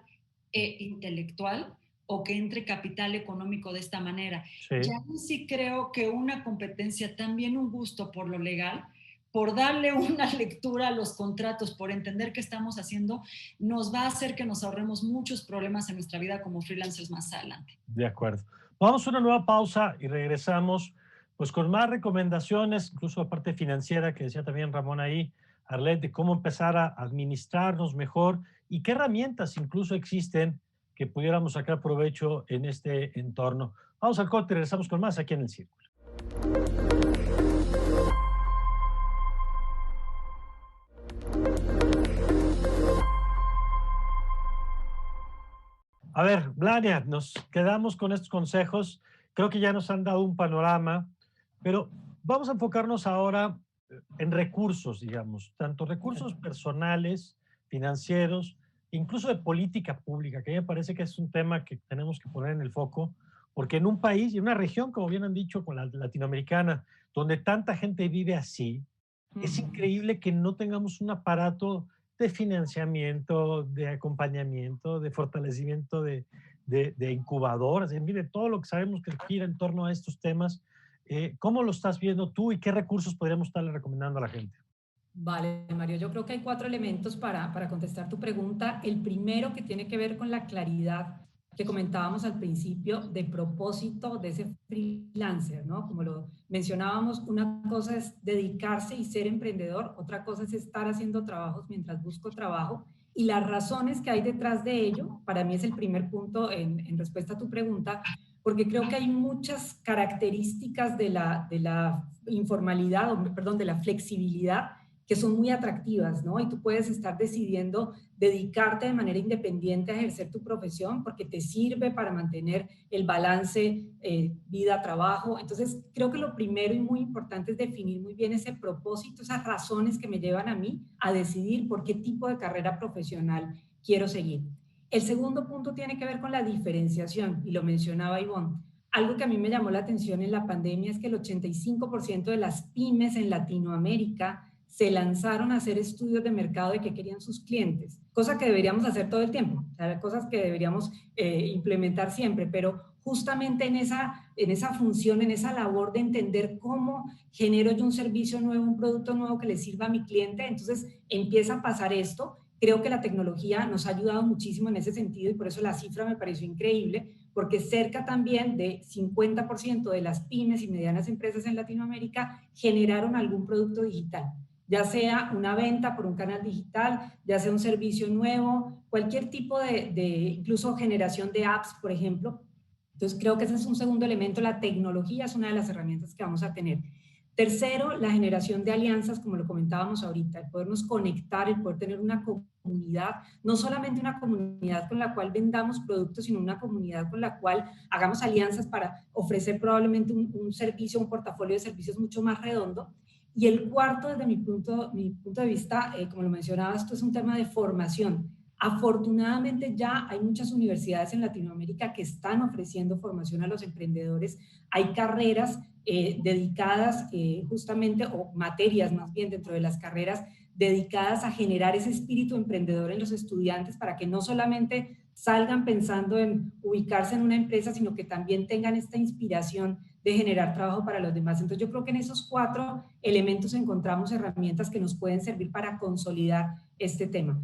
intelectual o que entre capital económico de esta manera. Sí. Ya sí creo que una competencia, también un gusto por lo legal, por darle una lectura a los contratos, por entender qué estamos haciendo, nos va a hacer que nos ahorremos muchos problemas en nuestra vida como freelancers más adelante. De acuerdo. Vamos a una nueva pausa y regresamos pues con más recomendaciones, incluso la parte financiera que decía también Ramón ahí, Arlet, de cómo empezar a administrarnos mejor y qué herramientas incluso existen que pudiéramos sacar provecho en este entorno. Vamos al corte y regresamos con más aquí en El Círculo. A ver, Blania, nos quedamos con estos consejos. Creo que ya nos han dado un panorama, pero vamos a enfocarnos ahora en recursos, digamos, tanto recursos personales, financieros, incluso de política pública, que a mí me parece que es un tema que tenemos que poner en el foco, porque en un país y en una región, como bien han dicho, con la latinoamericana, donde tanta gente vive así, es increíble que no tengamos un aparato de financiamiento, de acompañamiento, de fortalecimiento de incubadoras, en fin, de todo lo que sabemos que gira en torno a estos temas. ¿Cómo lo estás viendo tú y qué recursos podríamos estarle recomendando a la gente? Vale, Mario, yo creo que hay 4 elementos para contestar tu pregunta. El primero que tiene que ver con la claridad que comentábamos al principio de propósito de ese freelancer, ¿no? Como lo mencionábamos, una cosa es dedicarse y ser emprendedor, otra cosa es estar haciendo trabajos mientras busco trabajo y las razones que hay detrás de ello, para mí es el primer punto en respuesta a tu pregunta, porque creo que hay muchas características de la informalidad, o, perdón, de la flexibilidad que son muy atractivas, ¿no? Y tú puedes estar decidiendo dedicarte de manera independiente a ejercer tu profesión porque te sirve para mantener el balance vida-trabajo. Entonces, creo que lo primero y muy importante es definir muy bien ese propósito, esas razones que me llevan a mí a decidir por qué tipo de carrera profesional quiero seguir. El segundo punto tiene que ver con la diferenciación, y lo mencionaba Ivonne. Algo que a mí me llamó la atención en la pandemia es que el 85% de las pymes en Latinoamérica se lanzaron a hacer estudios de mercado de qué querían sus clientes, cosa que deberíamos hacer todo el tiempo, o sea, cosas que deberíamos implementar siempre, pero justamente en esa función, en esa labor de entender cómo genero yo un servicio nuevo, un producto nuevo que le sirva a mi cliente, entonces empieza a pasar esto. Creo que la tecnología nos ha ayudado muchísimo en ese sentido y por eso la cifra me pareció increíble, porque cerca también de 50% de las pymes y medianas empresas en Latinoamérica generaron algún producto digital, ya sea una venta por un canal digital, ya sea un servicio nuevo, cualquier tipo de incluso generación de apps, por ejemplo. Entonces creo que ese es un segundo elemento, la tecnología es una de las herramientas que vamos a tener. Tercero, la generación de alianzas, como lo comentábamos ahorita, el podernos conectar, el poder tener una comunidad, no solamente una comunidad con la cual vendamos productos, sino una comunidad con la cual hagamos alianzas para ofrecer probablemente un servicio, un portafolio de servicios mucho más redondo. Y el cuarto, desde mi punto de vista, como lo mencionaba, esto es un tema de formación. Afortunadamente ya hay muchas universidades en Latinoamérica que están ofreciendo formación a los emprendedores. Hay carreras dedicadas justamente, o materias más bien dentro de las carreras, dedicadas a generar ese espíritu emprendedor en los estudiantes para que no solamente salgan pensando en ubicarse en una empresa, sino que también tengan esta inspiración de generar trabajo para los demás. Entonces yo creo que en esos 4 elementos encontramos herramientas que nos pueden servir para consolidar este tema.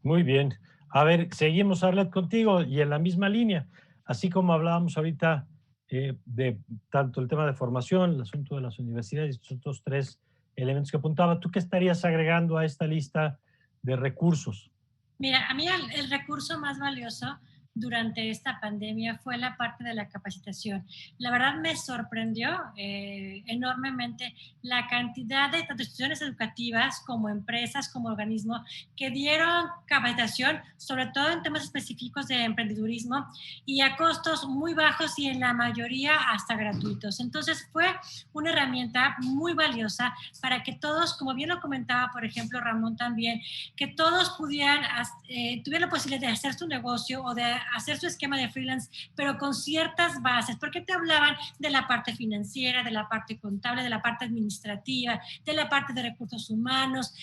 Muy bien. A ver, seguimos, Arlet, contigo y en la misma línea. Así como hablábamos ahorita de tanto el tema de formación, el asunto de las universidades, estos otros 3 elementos que apuntaba, ¿tú qué estarías agregando a esta lista de recursos? Mira, a mí el recurso más valioso durante esta pandemia fue la parte de la capacitación. La verdad me sorprendió enormemente la cantidad de tanto instituciones educativas como empresas, como organismos que dieron capacitación, sobre todo en temas específicos de emprendedurismo y a costos muy bajos y en la mayoría hasta gratuitos. Entonces fue una herramienta muy valiosa para que todos, como bien lo comentaba, por ejemplo, Ramón también, que todos pudieran, tuvieran la posibilidad de hacer su negocio o de hacer su esquema de freelance, pero con ciertas bases, porque te hablaban de la parte financiera, de la parte contable, de la parte administrativa, de la parte de recursos humanos.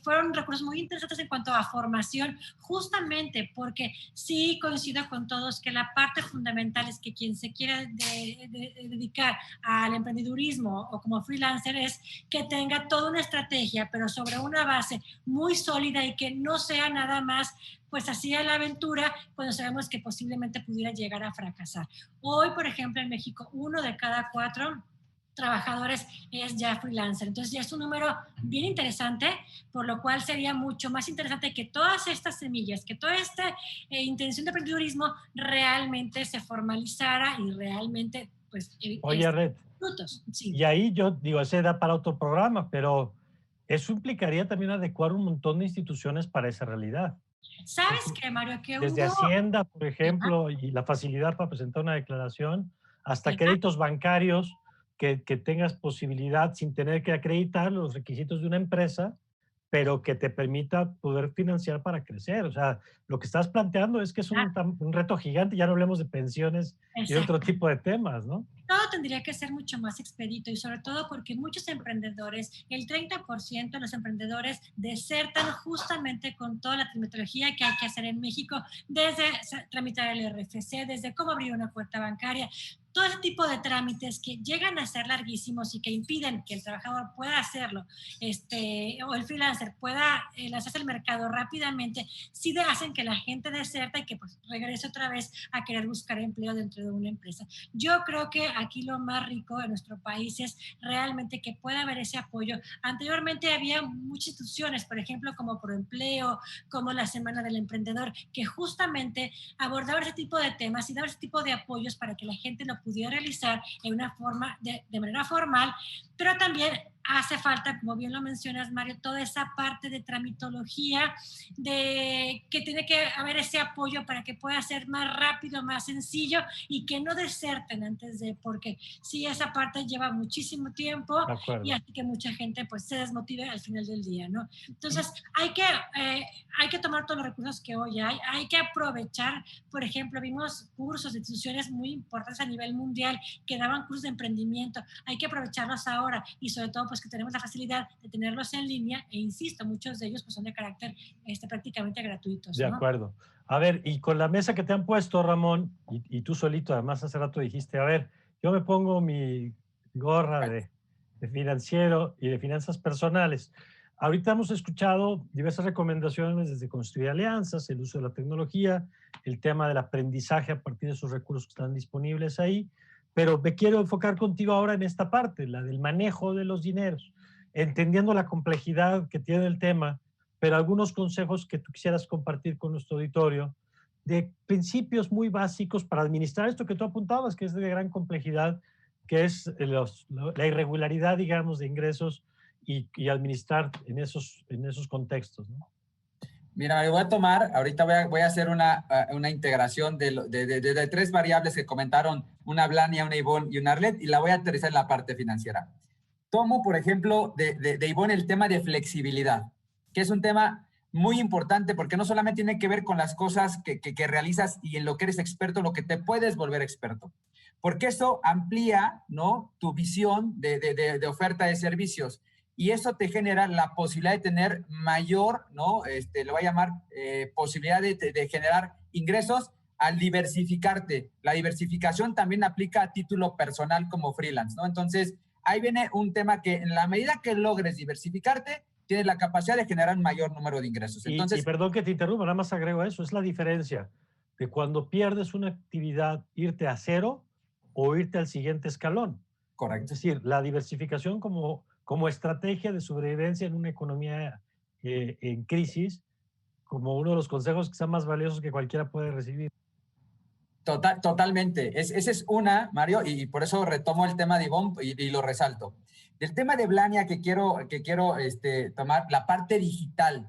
Fueron recursos muy interesantes en cuanto a formación, justamente porque sí coincido con todos que la parte fundamental es que quien se quiera dedicar al emprendedurismo o como freelancer es que tenga toda una estrategia, pero sobre una base muy sólida y que no sea nada más pues así a la aventura cuando sabemos que posiblemente pudiera llegar a fracasar. Hoy, por ejemplo, en México, 1 de cada 4 trabajadores es ya freelancer. Entonces ya es un número bien interesante, por lo cual sería mucho más interesante que todas estas semillas, que toda esta intención de emprendedurismo realmente se formalizara y realmente pues Oye, Red, frutos. Sí. y ahí yo digo, ese da para otro programa, pero eso implicaría también adecuar un montón de instituciones para esa realidad. ¿Sabes qué, Mario? Que Desde hubo... Hacienda, por Ajá, ejemplo, y la facilidad para presentar una declaración, hasta claro. créditos bancarios que tengas posibilidad sin tener que acreditar los requisitos de una empresa, pero que te permita poder financiar para crecer. O sea, lo que estás planteando es que es un reto gigante, ya no hablemos de pensiones y de otro Exacto. tipo de temas, ¿no? Todo tendría que ser mucho más expedito y sobre todo porque muchos emprendedores, el 30% de los emprendedores desertan justamente con toda la tramitología que hay que hacer en México, desde tramitar el RFC, desde cómo abrir una cuenta bancaria, todo ese tipo de trámites que llegan a ser larguísimos y que impiden que el trabajador pueda hacerlo, o el freelancer pueda lanzarse al mercado rápidamente, sí hacen que la gente deserta y que pues, regrese otra vez a querer buscar empleo dentro de una empresa. Yo creo que aquí lo más rico de nuestro país es realmente que pueda haber ese apoyo. Anteriormente había muchas instituciones, por ejemplo, como Proempleo, como la Semana del Emprendedor, que justamente abordaban ese tipo de temas y daban ese tipo de apoyos para que la gente lo pudiera realizar en una forma, de manera formal, pero también hace falta, como bien lo mencionas, Mario, toda esa parte de tramitología, de que tiene que haber ese apoyo para que pueda ser más rápido, más sencillo y que no deserten antes de, porque sí, esa parte lleva muchísimo tiempo De y acuerdo. hace que mucha gente pues se desmotive al final del día, ¿no? Entonces, hay que tomar todos los recursos que hoy hay que aprovechar, por ejemplo, vimos cursos de instituciones muy importantes a nivel mundial que daban cursos de emprendimiento, hay que aprovecharlos ahora y sobre todo pues que tenemos la facilidad de tenerlos en línea e insisto, muchos de ellos pues son de carácter prácticamente gratuitos, De ¿no? acuerdo. A ver, y con la mesa que te han puesto, Ramón, y tú solito, además hace rato dijiste, a ver, yo me pongo mi gorra de financiero y de finanzas personales. Ahorita hemos escuchado diversas recomendaciones desde construir alianzas, el uso de la tecnología, el tema del aprendizaje a partir de esos recursos que están disponibles ahí, pero me quiero enfocar contigo ahora en esta parte, la del manejo de los dineros, entendiendo la complejidad que tiene el tema, pero algunos consejos que tú quisieras compartir con nuestro auditorio de principios muy básicos para administrar esto que tú apuntabas, que es de gran complejidad, que es la irregularidad, digamos, de ingresos y administrar en esos contextos, ¿no? Mira, me voy a tomar, ahorita voy a hacer una integración de tres variables que comentaron una Blania, una Ivonne y una Arlet, y la voy a aterrizar en la parte financiera. Tomo, por ejemplo, de Ivonne el tema de flexibilidad, que es un tema muy importante porque no solamente tiene que ver con las cosas que realizas y en lo que eres experto, lo que te puedes volver experto, porque eso amplía, ¿no?, tu visión de oferta de servicios y eso te genera la posibilidad de tener mayor, ¿no?, lo voy a llamar posibilidad de generar ingresos al diversificarte. La diversificación también aplica a título personal como freelance, ¿no? Entonces, ahí viene un tema que en la medida que logres diversificarte, tienes la capacidad de generar un mayor número de ingresos. Y Entonces, perdón que te interrumpa, nada más agrego eso, es la diferencia de cuando pierdes una actividad, irte a cero o irte al siguiente escalón. Es correcto. decir, la diversificación como estrategia de sobrevivencia en una economía en crisis, como uno de los consejos que sean más valiosos que cualquiera puede recibir. Totalmente. Esa es una, Mario, y por eso retomo el tema de Ivonne y lo resalto. Del tema de Blania que quiero tomar, la parte digital.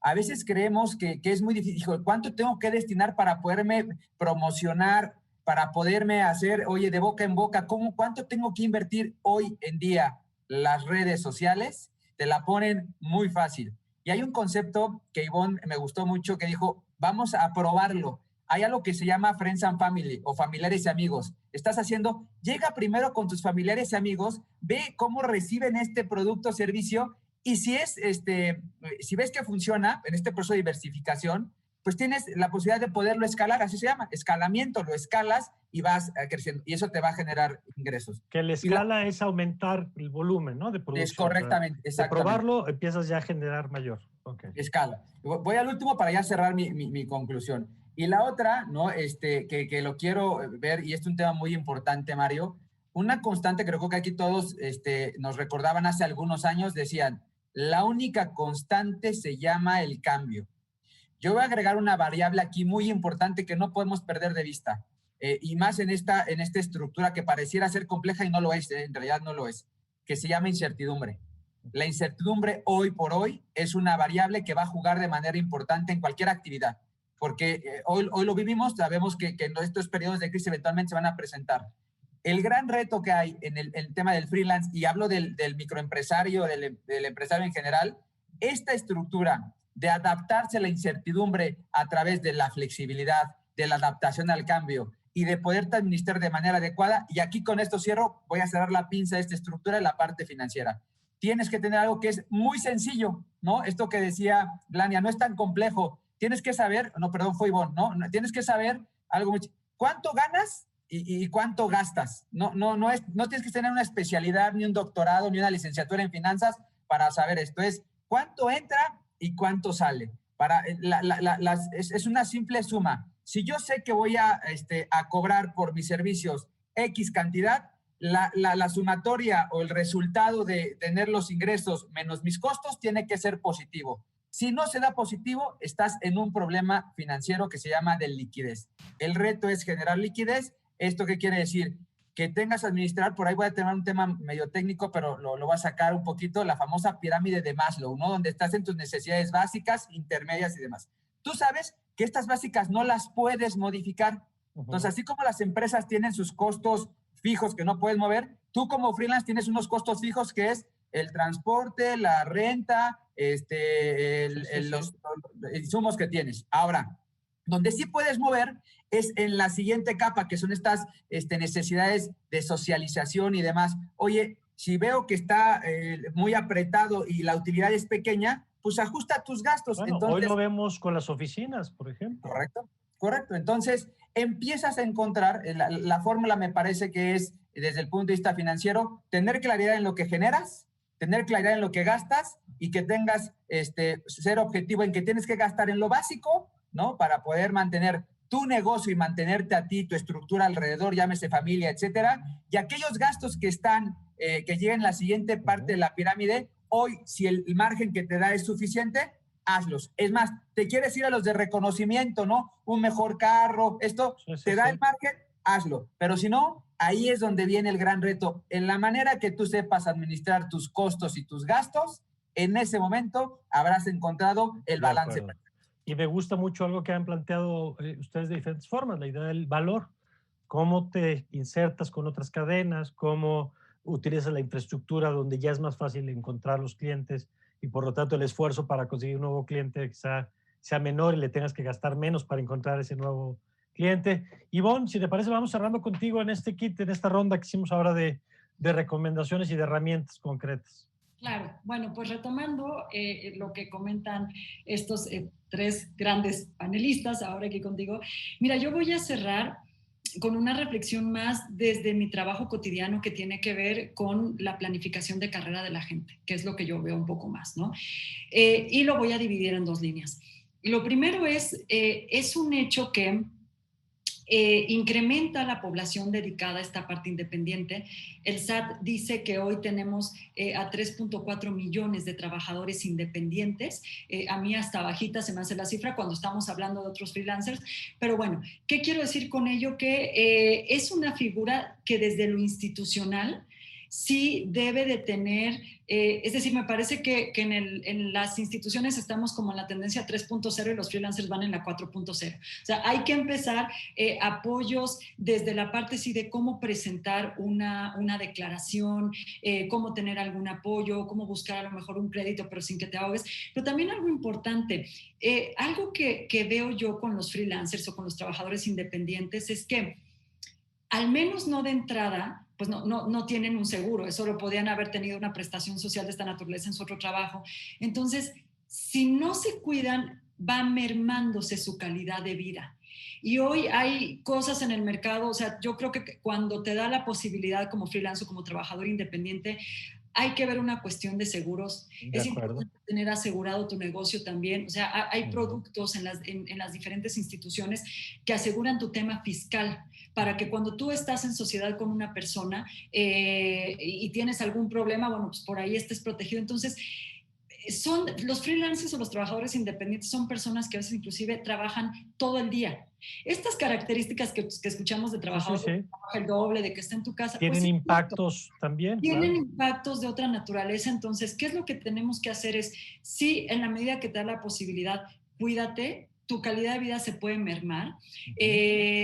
A veces creemos que es muy difícil. Hijo, ¿cuánto tengo que destinar para poderme promocionar, para poderme hacer, oye, de boca en boca? ¿Cuánto tengo que invertir hoy en día? Las redes sociales te la ponen muy fácil. Y hay un concepto que Ivonne me gustó mucho que dijo, vamos a probarlo. Hay algo que se llama Friends and Family o familiares y amigos. Estás haciendo, llega primero con tus familiares y amigos, ve cómo reciben este producto o servicio y si si ves que funciona en este proceso de diversificación, pues tienes la posibilidad de poderlo escalar, así se llama, escalamiento, lo escalas y vas creciendo y eso te va a generar ingresos. Que la escala es aumentar el volumen, ¿no?, de Es producción. correctamente, O sea, de exactamente. probarlo empiezas ya a generar mayor. Okay. Escala. Voy al último para ya cerrar mi conclusión. Y la otra, ¿no? Que lo quiero ver, y es un tema muy importante, Mario, una constante que creo que aquí todos nos recordaban hace algunos años, decían, la única constante se llama el cambio. Yo voy a agregar una variable aquí muy importante que no podemos perder de vista, y más en esta estructura que pareciera ser compleja y no lo es, en realidad no lo es, que se llama incertidumbre. la incertidumbre hoy por hoy es una variable que va a jugar de manera importante en cualquier actividad, porque hoy lo vivimos, sabemos que en estos periodos de crisis eventualmente se van a presentar. El gran reto que hay en el tema del freelance, y hablo del microempresario, del empresario en general, esta estructura de adaptarse a la incertidumbre a través de la flexibilidad, de la adaptación al cambio y de poderte administrar de manera adecuada. Y aquí con esto cierro, voy a cerrar la pinza de esta estructura en la parte financiera. Tienes que tener algo que es muy sencillo, ¿no? Esto que decía Blania, no es tan complejo. Tienes que saber, no, perdón, fue Ivonne, ¿no? Tienes que saber algo muy... ¿Cuánto ganas y cuánto gastas? No tienes que tener una especialidad, ni un doctorado, ni una licenciatura en finanzas para saber esto. Es cuánto entra y cuánto sale. Es una simple suma. Si yo sé que voy a cobrar por mis servicios X cantidad, la sumatoria o el resultado de tener los ingresos menos mis costos tiene que ser positivo. Si no se da positivo, estás en un problema financiero que se llama de liquidez. El reto es generar liquidez. ¿Esto qué quiere decir? Que tengas que administrar, por ahí voy a tener un tema medio técnico, pero lo voy a sacar un poquito, la famosa pirámide de Maslow, ¿no? Donde estás en tus necesidades básicas, intermedias y demás. Tú sabes que estas básicas no las puedes modificar. Entonces, así como las empresas tienen sus costos fijos que no puedes mover, tú como freelance tienes unos costos fijos que es el transporte, la renta, los insumos que tienes. Ahora, donde sí puedes mover es en la siguiente capa, que son estas necesidades de socialización y demás. Oye, si veo que está muy apretado y la utilidad es pequeña, pues ajusta tus gastos. Bueno, entonces, hoy lo vemos con las oficinas, por ejemplo. Correcto. Entonces, empiezas a encontrar, la fórmula me parece que es, desde el punto de vista financiero, tener claridad en lo que generas, tener claridad en lo que gastas y que tengas ser objetivo en que tienes que gastar en lo básico, ¿no? Para poder mantener tu negocio y mantenerte a ti, tu estructura alrededor, llámese familia, etcétera. Y aquellos gastos que están, que lleguen a la siguiente parte de la pirámide, hoy, si el margen que te da es suficiente, hazlos. Es más, te quieres ir a los de reconocimiento, ¿no? Un mejor carro, esto te da el margen, hazlo. Pero si no, ahí es donde viene el gran reto. En la manera que tú sepas administrar tus costos y tus gastos, en ese momento habrás encontrado el balance. Y me gusta mucho algo que han planteado ustedes de diferentes formas, la idea del valor. Cómo te insertas con otras cadenas, cómo utilizas la infraestructura donde ya es más fácil encontrar los clientes y por lo tanto el esfuerzo para conseguir un nuevo cliente quizá sea menor y le tengas que gastar menos para encontrar ese nuevo cliente. Ivonne, si te parece, vamos cerrando contigo en este kit, en esta ronda que hicimos ahora de recomendaciones y de herramientas concretas. Claro, bueno, pues retomando lo que comentan estos tres grandes panelistas ahora aquí contigo, mira, yo voy a cerrar con una reflexión más desde mi trabajo cotidiano que tiene que ver con la planificación de carrera de la gente, que es lo que yo veo un poco más, ¿no? Y lo voy a dividir en dos líneas. Lo primero es un hecho que incrementa la población dedicada a esta parte independiente. El SAT dice que hoy tenemos a 3.4 millones de trabajadores independientes. A mí hasta bajita se me hace la cifra cuando estamos hablando de otros freelancers. Pero bueno, ¿qué quiero decir con ello? Que es una figura que desde lo institucional sí debe de tener, es decir, me parece que en las instituciones estamos como en la tendencia 3.0 y los freelancers van en la 4.0. O sea, hay que empezar apoyos desde la parte sí de cómo presentar una declaración, cómo tener algún apoyo, cómo buscar a lo mejor un crédito pero sin que te ahogues. Pero también algo importante, algo que veo yo con los freelancers o con los trabajadores independientes es que al menos no de entrada, pues no tienen un seguro. Eso lo podían haber tenido una prestación social de esta naturaleza en su otro trabajo. Entonces, si no se cuidan, va mermándose su calidad de vida. Y hoy hay cosas en el mercado, o sea, yo creo que cuando te da la posibilidad como freelance o como trabajador independiente, hay que ver una cuestión de seguros. Es importante tener asegurado tu negocio también. O sea, hay productos en las diferentes instituciones que aseguran tu tema fiscal para que cuando tú estás en sociedad con una persona y tienes algún problema, bueno, pues por ahí estés protegido. Entonces, Los freelancers o los trabajadores independientes son personas que a veces inclusive trabajan todo el día. Estas características que escuchamos de trabajador Sí, sí, sí. que trabaja el doble, de que está en tu casa, Tienen pues, impactos también, tienen claro. impactos de otra naturaleza. Entonces, ¿qué es lo que tenemos que hacer? Es, sí, en la medida que te da la posibilidad, cuídate, tu calidad de vida se puede mermar.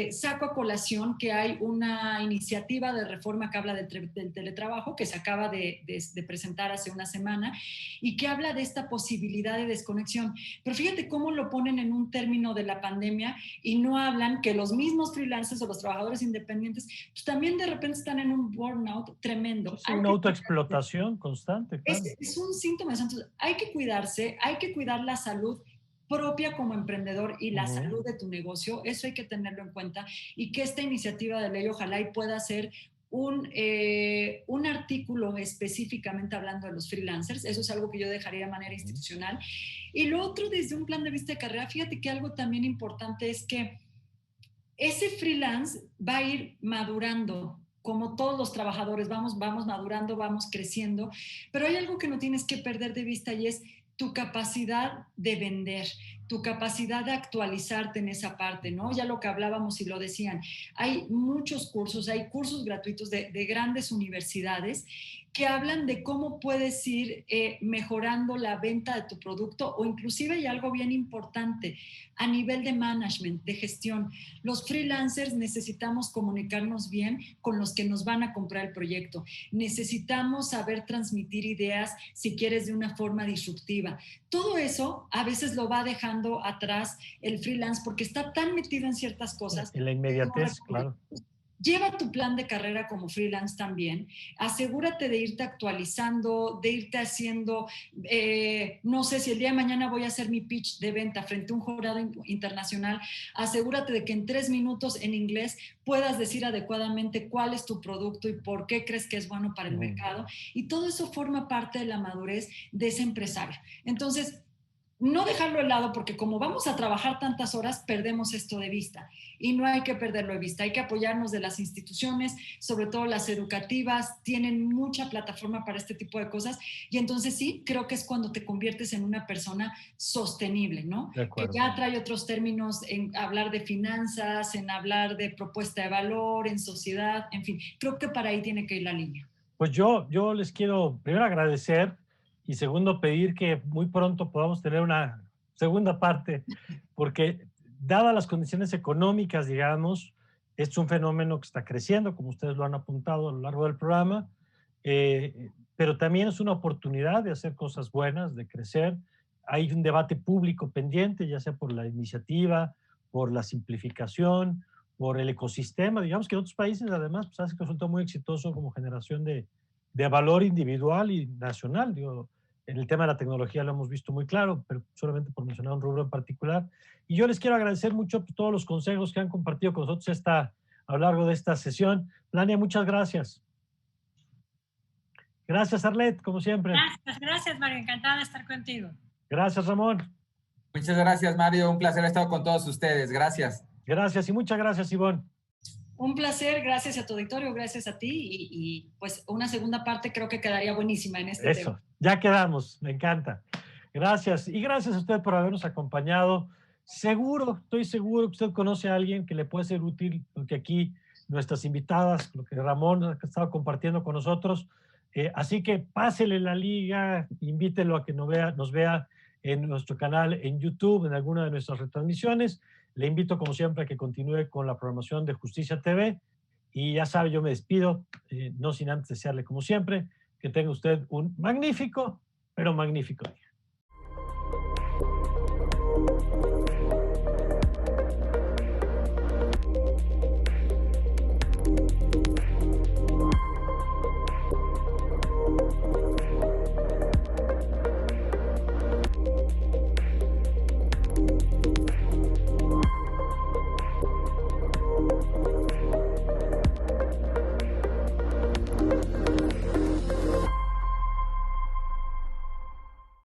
Saco a colación que hay una iniciativa de reforma que habla del teletrabajo, que se acaba de presentar hace una semana, y que habla de esta posibilidad de desconexión. Pero fíjate cómo lo ponen en un término de la pandemia y no hablan que los mismos freelancers o los trabajadores independientes pues también de repente están en un burnout tremendo. Sí, una autoexplotación constante, claro. Es un síntoma. Entonces, hay que cuidarse, hay que cuidar la salud propia como emprendedor y la salud de tu negocio. Eso hay que tenerlo en cuenta, y que esta iniciativa de ley ojalá y pueda ser un artículo específicamente hablando de los freelancers. Eso es algo que yo dejaría de manera institucional. Y lo otro, desde un plan de vista de carrera, fíjate que algo también importante es que ese freelance va a ir madurando. Como todos los trabajadores, vamos madurando, vamos creciendo, pero hay algo que no tienes que perder de vista, y es tu capacidad de vender, tu capacidad de actualizarte en esa parte, ¿no? Ya lo que hablábamos y lo decían, hay muchos cursos, hay cursos gratuitos de grandes universidades que hablan de cómo puedes ir mejorando la venta de tu producto, o inclusive hay algo bien importante a nivel de management, de gestión. Los freelancers necesitamos comunicarnos bien con los que nos van a comprar el proyecto. Necesitamos saber transmitir ideas, si quieres, de una forma disruptiva. Todo eso a veces lo va dejando atrás el freelance porque está tan metido en ciertas cosas. En la inmediatez, claro. Lleva tu plan de carrera como freelance también. Asegúrate de irte actualizando, de irte haciendo, no sé, si el día de mañana voy a hacer mi pitch de venta frente a un jurado internacional, asegúrate de que en 3 minutos en inglés puedas decir adecuadamente cuál es tu producto y por qué crees que es bueno para el mercado. Y todo eso forma parte de la madurez de ese empresario. Entonces, no dejarlo de lado, porque como vamos a trabajar tantas horas, perdemos esto de vista, y no hay que perderlo de vista. Hay que apoyarnos de las instituciones, sobre todo las educativas, tienen mucha plataforma para este tipo de cosas, y entonces sí, creo que es cuando te conviertes en una persona sostenible, ¿no? Que ya trae otros términos en hablar de finanzas, en hablar de propuesta de valor, en sociedad, en fin, creo que para ahí tiene que ir la línea. Pues yo les quiero primero agradecer, y segundo pedir que muy pronto podamos tener una segunda parte, porque dadas las condiciones económicas, digamos, es un fenómeno que está creciendo, como ustedes lo han apuntado a lo largo del programa, pero también es una oportunidad de hacer cosas buenas, de crecer. Hay un debate público pendiente, ya sea por la iniciativa, por la simplificación, por el ecosistema. Digamos que en otros países, además, pues hace que resulta muy exitoso como generación de valor individual y nacional. Digo, en el tema de la tecnología lo hemos visto muy claro, pero solamente por mencionar un rubro en particular. Y yo les quiero agradecer mucho todos los consejos que han compartido con nosotros a lo largo de esta sesión. Lania, muchas gracias. Gracias, Arlet, como siempre. Gracias, Mario. Encantada de estar contigo. Gracias, Ramón. Muchas gracias, Mario. Un placer estar con todos ustedes. Gracias. Gracias y muchas gracias, Ivonne. Un placer, gracias a tu auditorio, gracias a ti, y pues una segunda parte creo que quedaría buenísima en este tema. Eso, ya quedamos, me encanta. Gracias, y gracias a usted por habernos acompañado. Estoy seguro que usted conoce a alguien que le puede ser útil, porque aquí nuestras invitadas, lo que Ramón ha estado compartiendo con nosotros, así que pásele la liga, invítelo a que nos vea en nuestro canal en YouTube, en alguna de nuestras retransmisiones. Le invito, como siempre, a que continúe con la programación de Justicia TV. Y ya sabe, yo me despido, no sin antes desearle, como siempre, que tenga usted un magnífico, pero magnífico día.